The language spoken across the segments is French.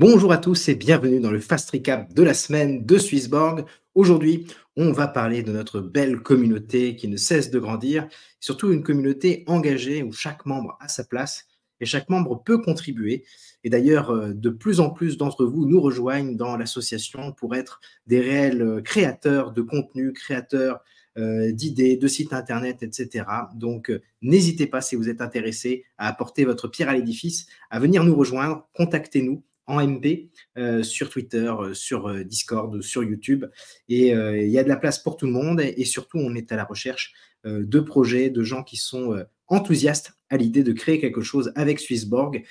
Bonjour à tous et bienvenue dans le Fast Recap de la semaine de Swissborg. Aujourd'hui, on va parler de notre belle communauté qui ne cesse de grandir, surtout une communauté engagée où chaque membre a sa place et chaque membre peut contribuer. Et d'ailleurs, de plus en plus d'entre vous nous rejoignent dans l'association pour être des réels créateurs de contenu, créateurs d'idées, de sites internet, etc. Donc, n'hésitez pas si vous êtes intéressé à apporter votre pierre à l'édifice, à venir nous rejoindre, contactez-nous en MP sur Twitter, sur Discord, sur YouTube. Et il y a de la place pour tout le monde. Et surtout, on est à la recherche de projets, de gens qui sont enthousiastes à l'idée de créer quelque chose avec Swissborg.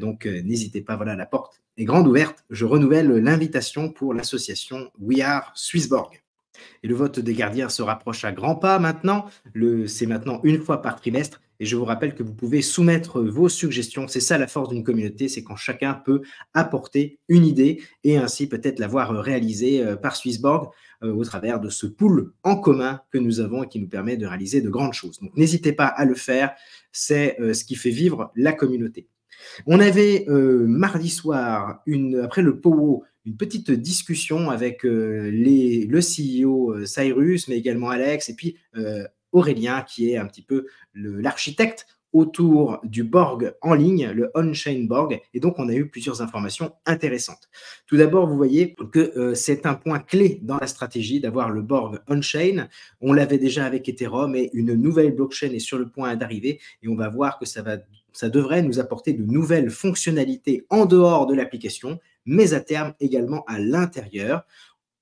Donc, n'hésitez pas, voilà, la porte est grande ouverte. Je renouvelle l'invitation pour l'association We Are Swissborg. Et le vote des gardiens se rapproche à grands pas maintenant. C'est maintenant une fois par trimestre. Et je vous rappelle que vous pouvez soumettre vos suggestions. C'est ça la force d'une communauté, c'est quand chacun peut apporter une idée et ainsi peut-être la voir réalisée par Swissborg au travers de ce pool en commun que nous avons et qui nous permet de réaliser de grandes choses. Donc n'hésitez pas à le faire, c'est ce qui fait vivre la communauté. On avait mardi soir, après le Powo, une petite discussion avec le CEO Cyrus, mais également Alex, et puis Aurélien, qui est un petit peu l'architecte autour du Borg en ligne, le on-chain Borg, et donc on a eu plusieurs informations intéressantes. Tout d'abord, vous voyez que c'est un point clé dans la stratégie d'avoir le Borg on-chain. On l'avait déjà avec Ethereum, et une nouvelle blockchain est sur le point d'arriver, et on va voir que ça devrait nous apporter de nouvelles fonctionnalités en dehors de l'application, mais à terme également à l'intérieur.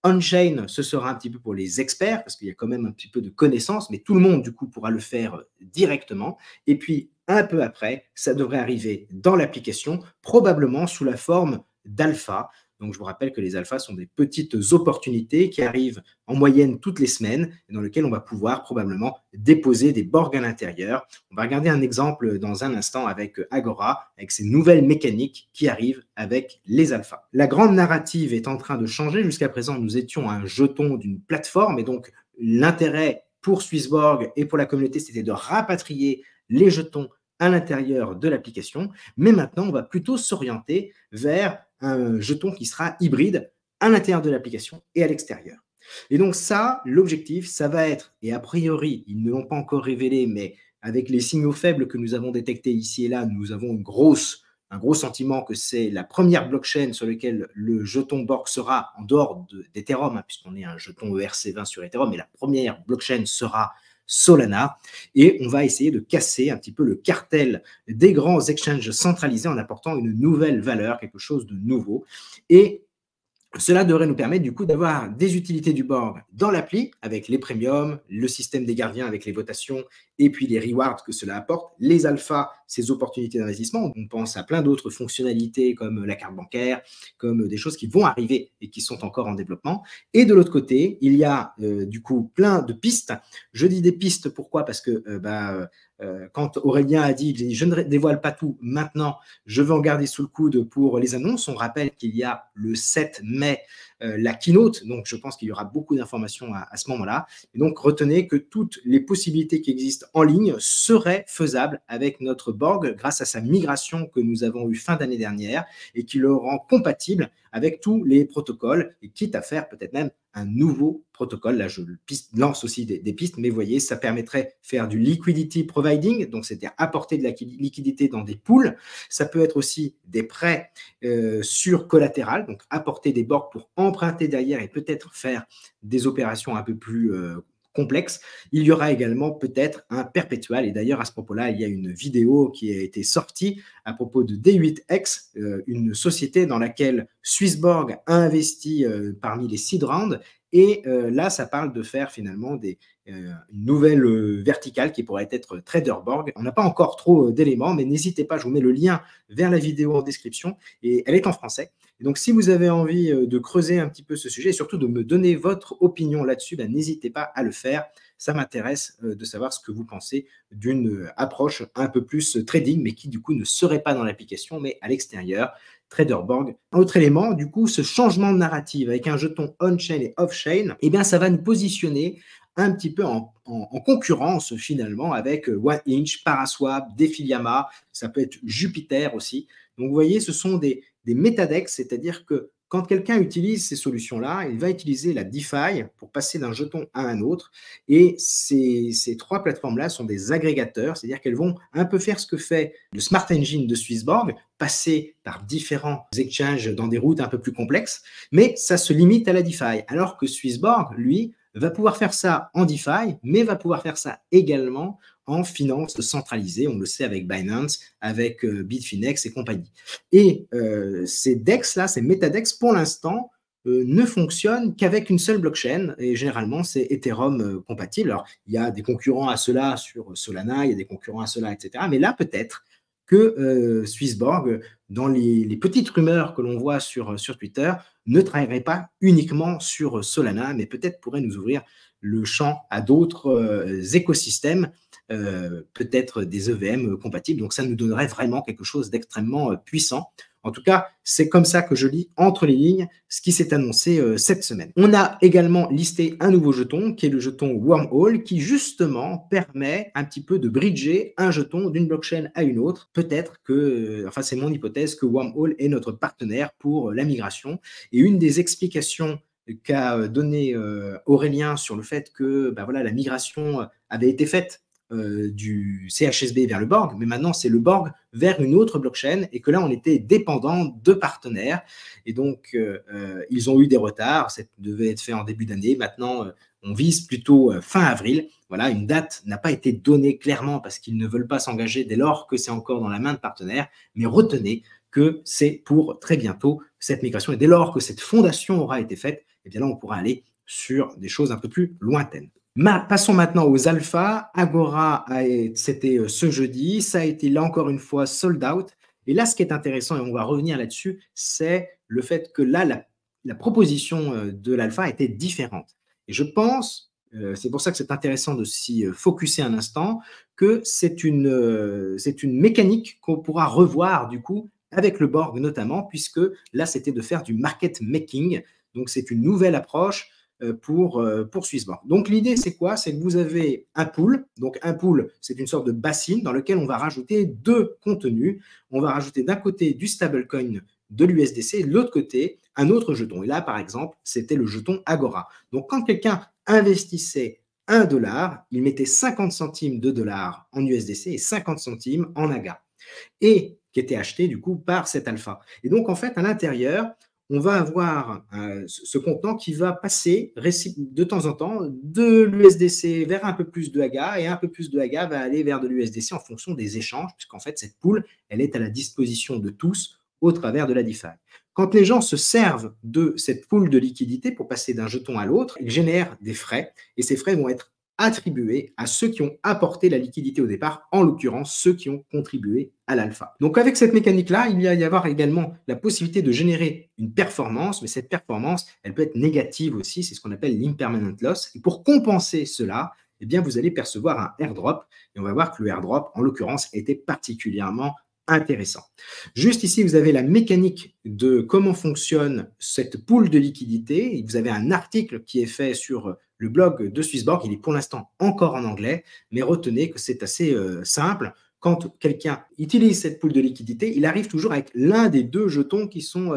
On-chain, ce sera un petit peu pour les experts, parce qu'il y a quand même un petit peu de connaissances, mais tout le monde, du coup, pourra le faire directement. Et puis, un peu après, ça devrait arriver dans l'application, probablement sous la forme d'alpha. Donc, je vous rappelle que les alphas sont des petites opportunités qui arrivent en moyenne toutes les semaines, et dans lesquelles on va pouvoir probablement déposer des borgs à l'intérieur. On va regarder un exemple dans un instant avec Agora, avec ces nouvelles mécaniques qui arrivent avec les alphas. La grande narrative est en train de changer. Jusqu'à présent, nous étions un jeton d'une plateforme, et donc l'intérêt pour Swissborg et pour la communauté, c'était de rapatrier les jetons à l'intérieur de l'application. Mais maintenant, on va plutôt s'orienter vers un jeton qui sera hybride à l'intérieur de l'application et à l'extérieur. Et donc ça, l'objectif, ça va être, et a priori, ils ne l'ont pas encore révélé, mais avec les signaux faibles que nous avons détectés ici et là, nous avons un gros sentiment que c'est la première blockchain sur laquelle le jeton Borg sera, en dehors d'Ethereum, puisqu'on est un jeton ERC20 sur Ethereum, mais la première blockchain sera Solana, et on va essayer de casser un petit peu le cartel des grands exchanges centralisés en apportant une nouvelle valeur, quelque chose de nouveau. Et cela devrait nous permettre du coup d'avoir des utilités du Borg dans l'appli avec les premiums, le système des gardiens avec les votations et puis les rewards que cela apporte, les alphas, ces opportunités d'investissement. On pense à plein d'autres fonctionnalités comme la carte bancaire, comme des choses qui vont arriver et qui sont encore en développement. Et de l'autre côté, il y a du coup plein de pistes. Je dis des pistes, pourquoi? Parce que quand Aurélien a dit « je ne dévoile pas tout maintenant, je veux en garder sous le coude pour les annonces », on rappelle qu'il y a le 7 mai la keynote, donc je pense qu'il y aura beaucoup d'informations à ce moment-là. Et donc retenez que toutes les possibilités qui existent en ligne seraient faisables avec notre Borg grâce à sa migration que nous avons eue fin d'année dernière et qui le rend compatible avec tous les protocoles, et quitte à faire peut-être même un nouveau protocole. Là, je lance aussi des pistes, mais vous voyez, ça permettrait de faire du liquidity providing, donc c'est-à-dire apporter de la liquidité dans des pools. Ça peut être aussi des prêts sur collatéral, donc apporter des bords pour emprunter derrière et peut-être faire des opérations un peu plus complexe. Il y aura également peut-être un perpétual, et d'ailleurs à ce propos-là, il y a une vidéo qui a été sortie à propos de D8X, une société dans laquelle Swissborg a investi parmi les seed rounds, et là ça parle de faire finalement une nouvelle verticale qui pourrait être Traderborg. On n'a pas encore trop d'éléments, mais n'hésitez pas, je vous mets le lien vers la vidéo en description, et elle est en français. Et donc, si vous avez envie de creuser un petit peu ce sujet et surtout de me donner votre opinion là-dessus, n'hésitez pas à le faire. Ça m'intéresse de savoir ce que vous pensez d'une approche un peu plus trading, mais qui du coup ne serait pas dans l'application, mais à l'extérieur, Traderborg. Un autre élément, du coup, ce changement de narrative avec un jeton on-chain et off-chain, eh bien, ça va nous positionner un petit peu en concurrence finalement avec OneInch, Paraswap, Defiliama, ça peut être Jupiter aussi. Donc, vous voyez, ce sont des des MetaDEX, c'est-à-dire que quand quelqu'un utilise ces solutions-là, il va utiliser la DeFi pour passer d'un jeton à un autre. Et ces trois plateformes-là sont des agrégateurs, c'est-à-dire qu'elles vont un peu faire ce que fait le Smart Engine de Swissborg, passer par différents exchanges dans des routes un peu plus complexes, mais ça se limite à la DeFi. Alors que Swissborg, lui, va pouvoir faire ça en DeFi, mais va pouvoir faire ça également en finance centralisée. On le sait avec Binance, avec Bitfinex et compagnie. Et ces DEX-là, ces MetaDEX, pour l'instant, ne fonctionnent qu'avec une seule blockchain, et généralement, c'est Ethereum compatible. Alors, il y a des concurrents à cela sur Solana, il y a des concurrents à cela, etc. Mais là, peut-être que Swissborg, dans les petites rumeurs que l'on voit sur Twitter, ne travaillerait pas uniquement sur Solana, mais peut-être pourrait nous ouvrir le champ à d'autres écosystèmes, peut-être des EVM compatibles. Donc, ça nous donnerait vraiment quelque chose d'extrêmement puissant. En tout cas, c'est comme ça que je lis entre les lignes ce qui s'est annoncé cette semaine. On a également listé un nouveau jeton, qui est le jeton Wormhole, qui justement permet un petit peu de bridger un jeton d'une blockchain à une autre. Peut-être que, enfin c'est mon hypothèse, que Wormhole est notre partenaire pour la migration. Et une des explications qu'a donné Aurélien sur le fait que voilà, la migration avait été faite du CHSB vers le Borg, mais maintenant c'est le Borg vers une autre blockchain et que là on était dépendant de partenaires et donc ils ont eu des retards, ça devait être fait en début d'année, maintenant on vise plutôt fin avril. Voilà, une date n'a pas été donnée clairement parce qu'ils ne veulent pas s'engager dès lors que c'est encore dans la main de partenaires, mais retenez que c'est pour très bientôt cette migration et dès lors que cette fondation aura été faite, et bien là on pourra aller sur des choses un peu plus lointaines. Passons maintenant aux alphas. Agora, c'était ce jeudi. Ça a été là encore une fois sold out. Et là, ce qui est intéressant, et on va revenir là-dessus, c'est le fait que là, la proposition de l'alpha était différente. Et je pense, c'est pour ça que c'est intéressant de s'y focuser un instant, que c'est une mécanique qu'on pourra revoir du coup avec le Borg notamment, puisque là, c'était de faire du market making. Donc, c'est une nouvelle approche pour Swissborg. Donc l'idée c'est quoi? C'est que vous avez un pool. Donc un pool, c'est une sorte de bassine dans lequel on va rajouter deux contenus. On va rajouter d'un côté du stablecoin de l'USDC et de l'autre côté un autre jeton. Et là par exemple, c'était le jeton Agora. Donc quand quelqu'un investissait 1 $, il mettait 50 centimes de dollars en USDC et 50 centimes en AGA. Et qui était acheté du coup par cet alpha. Et donc en fait à l'intérieur, on va avoir ce contenant qui va passer de temps en temps de l'USDC vers un peu plus de AGA et un peu plus de AGA va aller vers de l'USDC en fonction des échanges, puisqu'en fait, cette pool, elle est à la disposition de tous au travers de la DeFi. Quand les gens se servent de cette pool de liquidité pour passer d'un jeton à l'autre, ils génèrent des frais et ces frais vont être attribués à ceux qui ont apporté la liquidité au départ, en l'occurrence ceux qui ont contribué à l'alpha. Donc avec cette mécanique-là, il va y avoir également la possibilité de générer une performance, mais cette performance, elle peut être négative aussi, c'est ce qu'on appelle l'impermanent loss. Et pour compenser cela, eh bien, vous allez percevoir un airdrop, et on va voir que le airdrop, en l'occurrence, était particulièrement intéressant. Juste ici, vous avez la mécanique de comment fonctionne cette pool de liquidité. Vous avez un article qui est fait sur le blog de Swissborg. Il est pour l'instant encore en anglais, mais retenez que c'est assez simple. Quand quelqu'un utilise cette pool de liquidité, il arrive toujours avec l'un des deux jetons qui sont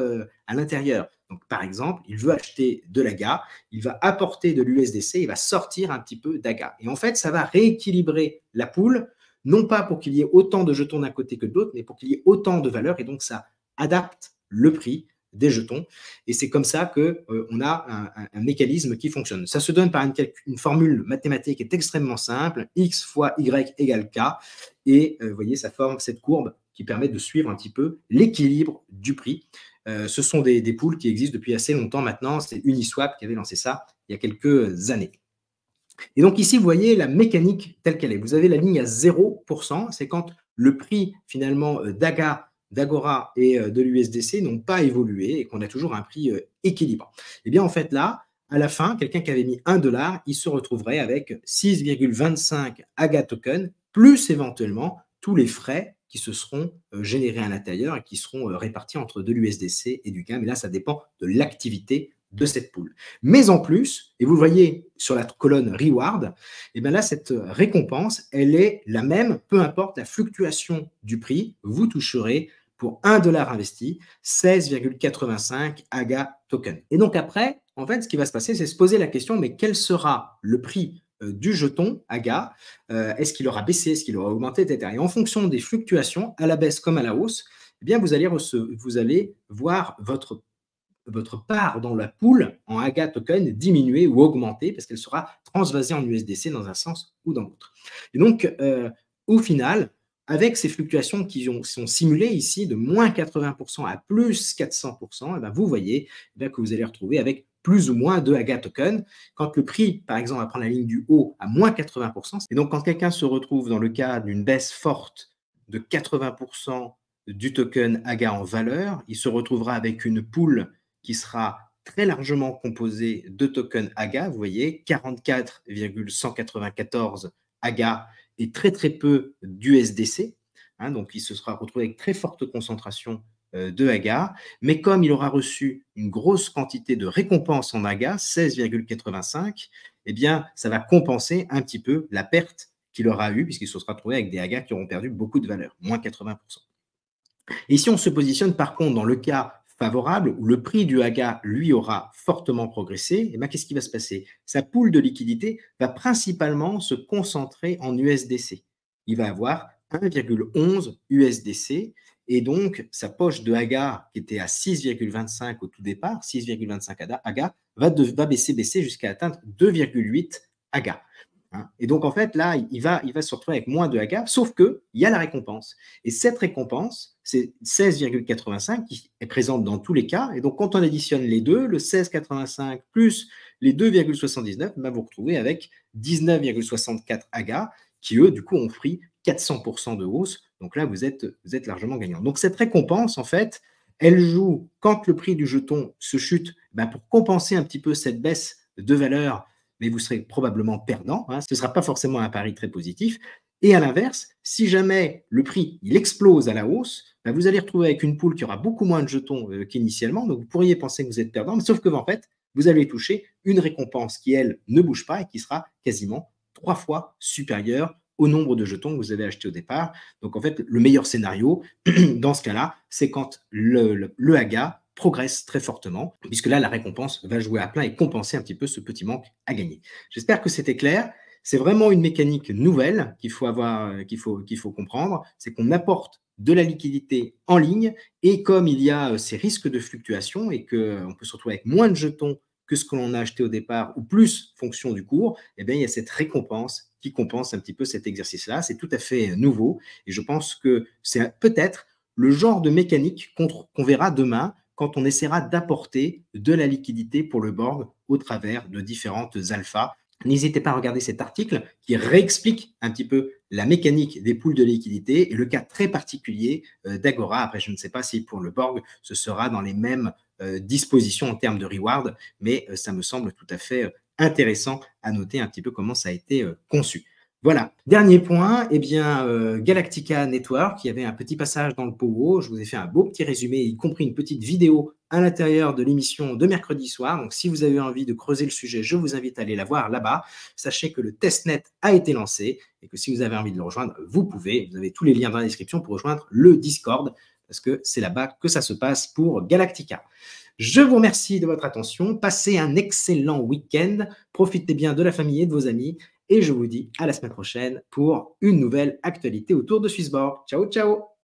à l'intérieur. Donc, par exemple, il veut acheter de l'AGA, il va apporter de l'USDC, il va sortir un petit peu d'AGA. Et en fait, ça va rééquilibrer la pool, non pas pour qu'il y ait autant de jetons d'un côté que de l'autre, mais pour qu'il y ait autant de valeur. Et donc, ça adapte le prix des jetons. Et c'est comme ça qu'on a un mécanisme qui fonctionne. Ça se donne par une formule mathématique qui est extrêmement simple. X fois Y égale K. Et vous voyez, ça forme cette courbe qui permet de suivre un petit peu l'équilibre du prix. Ce sont des pools qui existent depuis assez longtemps maintenant. C'est Uniswap qui avait lancé ça il y a quelques années. Et donc ici, vous voyez la mécanique telle qu'elle est. Vous avez la ligne à 0%, c'est quand le prix finalement d'AGA, d'Agora et de l'USDC n'ont pas évolué et qu'on a toujours un prix équilibré. Et bien en fait là, à la fin, quelqu'un qui avait mis 1 $, il se retrouverait avec 6,25 AGA token, plus éventuellement tous les frais qui se seront générés à l'intérieur et qui seront répartis entre de l'USDC et du gain. Mais là, ça dépend de l'activité de cette pool. Mais en plus, et vous le voyez sur la colonne Reward, et bien là, cette récompense, elle est la même, peu importe la fluctuation du prix, vous toucherez pour 1 $ investi, 16,85 AGA token. Et donc après, en fait, ce qui va se passer, c'est se poser la question, mais quel sera le prix du jeton AGA? Est-ce qu'il aura baissé? Est-ce qu'il aura augmenté, etc. Et en fonction des fluctuations, à la baisse comme à la hausse, eh bien, vous allez voir votre part dans la pool en AGA token diminuer ou augmenter parce qu'elle sera transvasée en USDC dans un sens ou dans l'autre. Et donc, au final, avec ces fluctuations sont simulées ici de moins 80% à plus 400%, et bien vous voyez que vous allez retrouver avec plus ou moins de AGA token. Quand le prix, par exemple, va prendre la ligne du haut à moins 80%, et donc quand quelqu'un se retrouve dans le cas d'une baisse forte de 80% du token AGA en valeur, il se retrouvera avec une pool qui sera très largement composée de tokens AGA. Vous voyez, 44,194 AGA et très très peu d'USDC. Hein, donc, il se sera retrouvé avec très forte concentration de AGA. Mais comme il aura reçu une grosse quantité de récompenses en AGA, 16,85, eh bien, ça va compenser un petit peu la perte qu'il aura eue, puisqu'il se sera retrouvé avec des AGA qui auront perdu beaucoup de valeur, moins 80%. Et si on se positionne par contre dans le cas favorable, où le prix du AGA, lui, aura fortement progressé, eh bien, qu'est-ce qui va se passer? Sa pool de liquidité va principalement se concentrer en USDC. Il va avoir 1,11 USDC, et donc sa poche de AGA, qui était à 6,25 au tout départ, 6,25 AGA, va baisser jusqu'à atteindre 2,8 AGA. Hein. Et donc, en fait, là, il va se retrouver avec moins de AGA, sauf qu'il y a la récompense. Et cette récompense, c'est 16,85 qui est présente dans tous les cas. Et donc, quand on additionne les deux, le 16,85 plus les 2,79, ben, vous vous retrouvez avec 19,64 AGA qui, eux, du coup, ont pris 400% de hausse. Donc là, vous êtes largement gagnant. Donc, cette récompense, en fait, elle joue quand le prix du jeton se chute, ben, pour compenser un petit peu cette baisse de valeur, mais vous serez probablement perdant. Hein. Ce ne sera pas forcément un pari très positif. Et à l'inverse, si jamais le prix il explose à la hausse, ben vous allez retrouver avec une pool qui aura beaucoup moins de jetons qu'initialement. Donc, vous pourriez penser que vous êtes perdant, mais sauf que, en fait, vous allez toucher une récompense qui, elle, ne bouge pas et qui sera quasiment 3 fois supérieure au nombre de jetons que vous avez achetés au départ. Donc, en fait, le meilleur scénario, dans ce cas-là, c'est quand le AGA progresse très fortement, puisque là, la récompense va jouer à plein et compenser un petit peu ce petit manque à gagner. J'espère que c'était clair. C'est vraiment une mécanique nouvelle qu'il faut comprendre, c'est qu'on apporte de la liquidité en ligne, et comme il y a ces risques de fluctuation et qu'on peut se retrouver avec moins de jetons que ce que l'on a acheté au départ, ou plus fonction du cours, eh bien, il y a cette récompense qui compense un petit peu cet exercice-là. C'est tout à fait nouveau, et je pense que c'est peut-être le genre de mécanique qu'on verra demain quand on essaiera d'apporter de la liquidité pour le Borg au travers de différentes alphas. N'hésitez pas à regarder cet article qui réexplique un petit peu la mécanique des pools de liquidité et le cas très particulier d'Agora. Après, je ne sais pas si pour le Borg, ce sera dans les mêmes dispositions en termes de reward, mais ça me semble tout à fait intéressant à noter un petit peu comment ça a été conçu. Voilà. Dernier point, eh bien, Galactica Network, il y avait un petit passage dans le Pogo. Je vous ai fait un beau petit résumé, y compris une petite vidéo à l'intérieur de l'émission de mercredi soir. Donc, si vous avez envie de creuser le sujet, je vous invite à aller la voir là-bas. Sachez que le testnet a été lancé et que si vous avez envie de le rejoindre, vous pouvez. Vous avez tous les liens dans la description pour rejoindre le Discord, parce que c'est là-bas que ça se passe pour Galactica. Je vous remercie de votre attention. Passez un excellent week-end. Profitez bien de la famille et de vos amis. Et je vous dis à la semaine prochaine pour une nouvelle actualité autour de Swissborg. Ciao, ciao!